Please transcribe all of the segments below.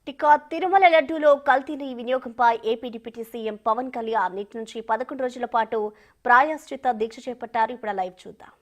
టికా తిరుమల లడ్డూలో కల్తీ వినియోగంపై AP deputy CM Pawan Kalyan నేటి నుంచి 11 రోజుల పాటు ప్రాయశ్చిత్త దీక్ష చేపట్టారు. ఇప్పుడు లైవ్ చూద్దాం.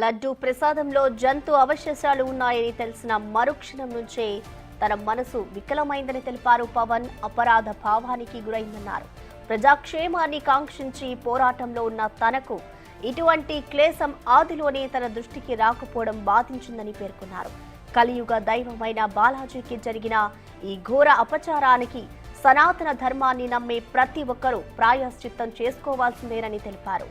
లడ్డూ ప్రసాదంలో జంతు అవశేషాలు ఉన్నాయని తెలిసిన మరుక్షణం నుంచే తన మనసు వికలమైందని తెలిపారు పవన్. అపరాధ భావానికి గురైందన్నారు. ప్రజాక్షేమాన్ని కాంక్షించి పోరాటంలో ఉన్న తనకు ఇటువంటి క్లేశం ఆదిలోనే తన దృష్టికి రాకపోవడం బాధించిందని పేర్కొన్నారు. కలియుగ దైవమైన బాలాజీకి జరిగిన ఈ ఘోర అపచారానికి సనాతన ధర్మాన్ని నమ్మే ప్రతి ఒక్కరూ ప్రాయశ్చిత్తం చేసుకోవాల్సిందేనని తెలిపారు.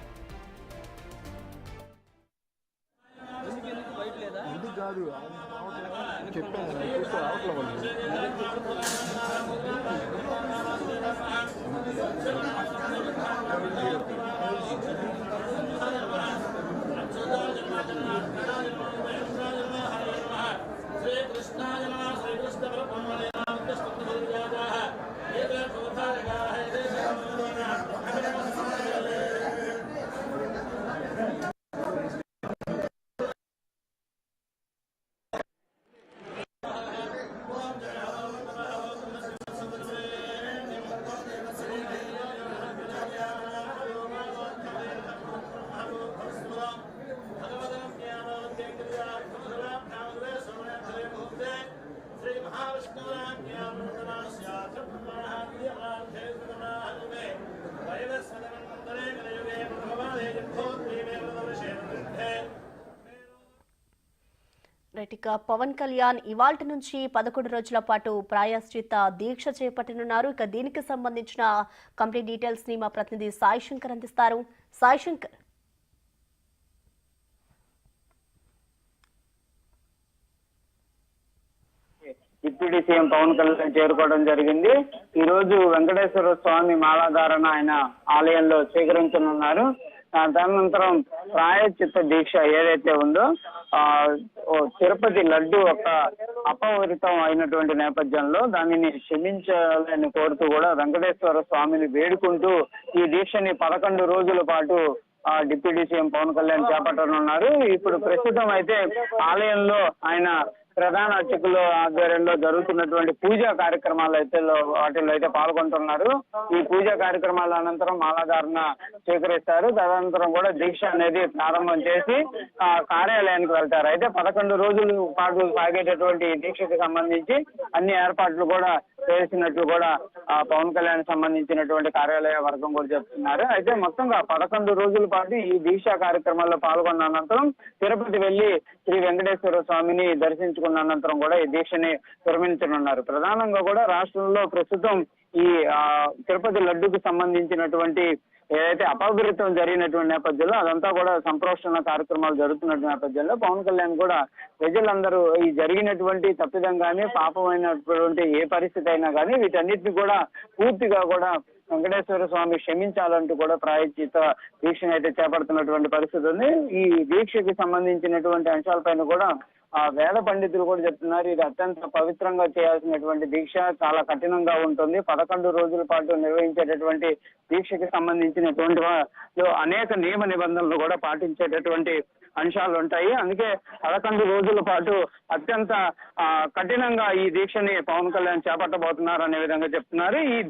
పవన్ కళ్యాణ్ ఇవాల్టి నుంచి 11 రోజుల పాటు ప్రాయశ్చిత్త దీక్ష చేపట్టనున్నారు. ఇక దీనికి సంబంధించిన కంప్లీట్ డీటెయిల్స్ ని మా ప్రతినిధి సాయి శంకర్ అందిస్తారు. సాయి శంకర్, డిప్యూటీ సీఎం పవన్ కళ్యాణ్ చేరుకోవడం జరిగింది. ఈ రోజు వెంకటేశ్వర స్వామి మాలాధారణ ఆయన ఆలయంలో స్వీకరించనున్నారు. తదనంతరం ప్రాయశ్చిత్త దీక్ష ఏదైతే ఉందో తిరుపతి లడ్డు ఒక అపవిత్రం అయినటువంటి నేపథ్యంలో దానిని క్షమించాలని కోరుతూ కూడా వెంకటేశ్వర స్వామిని వేడుకుంటూ ఈ దీక్షని 11 రోజుల పాటు డిప్యూటీ సీఎం పవన్ కళ్యాణ్ చేపట్టనున్నారు. ఇప్పుడు ప్రస్తుతం అయితే ఆలయంలో ఆయన ప్రధాన అర్చకుల ఆధ్వర్యంలో జరుగుతున్నటువంటి పూజా కార్యక్రమాలు వాటిల్లో అయితే పాల్గొంటున్నారు. ఈ పూజా కార్యక్రమాల అనంతరం మాలాధారణ స్వీకరిస్తారు. తదనంతరం కూడా దీక్ష అనేది ప్రారంభం చేసి కార్యాలయానికి వెళ్తారు. అయితే 11 రోజుల పాటు సాగేటటువంటి దీక్షకు సంబంధించి అన్ని ఏర్పాట్లు కూడా చేసినట్లు కూడా పవన్ కళ్యాణ్ సంబంధించినటువంటి కార్యాలయ వర్గం కూడా చెప్తున్నారు. అయితే మొత్తంగా 11 రోజుల పాటు ఈ దీక్షా కార్యక్రమాల్లో పాల్గొన్న అనంతరం తిరుపతి వెళ్లి శ్రీ వెంకటేశ్వర స్వామిని దర్శించుకున్న అనంతరం కూడా ఈ దీక్షని విరమించనున్నారు. ప్రధానంగా కూడా రాష్ట్రంలో ప్రస్తుతం ఈ తిరుపతి లడ్డుకు సంబంధించినటువంటి ఏదైతే అపవిత్రం జరిగినటువంటి నేపథ్యంలో అదంతా కూడా సంప్రోక్షణ కార్యక్రమాలు జరుగుతున్న నేపథ్యంలో పవన్ కళ్యాణ్ కూడా ప్రజలందరూ ఈ జరిగినటువంటి తప్పిదం కానీ పాపమైనటువంటి ఏ పరిస్థితి అయినా కానీ వీటన్నిటిని కూడా పూర్తిగా కూడా వెంకటేశ్వర స్వామి క్షమించాలంటూ కూడా ప్రాయశ్చిత్త దీక్షను అయితే చేపడుతున్నటువంటి పరిస్థితి ఉంది. ఈ దీక్షకి సంబంధించినటువంటి అంశాలపైన కూడా వేద పండితులు కూడా చెప్తున్నారు ఇది అత్యంత పవిత్రంగా చేయాల్సినటువంటి దీక్ష, చాలా కఠినంగా ఉంటుంది. 11 రోజుల పాటు నిర్వహించేటటువంటి దీక్షకి సంబంధించినటువంటి అనేక నియమ నిబంధనలు కూడా పాటించేటటువంటి అంశాలు ఉంటాయి. అందుకే 11 రోజుల పాటు అత్యంత కఠినంగా ఈ దీక్షని పవన్ కళ్యాణ్ చేపట్టబోతున్నారు అనే విధంగా చెప్తున్నారు. ఈ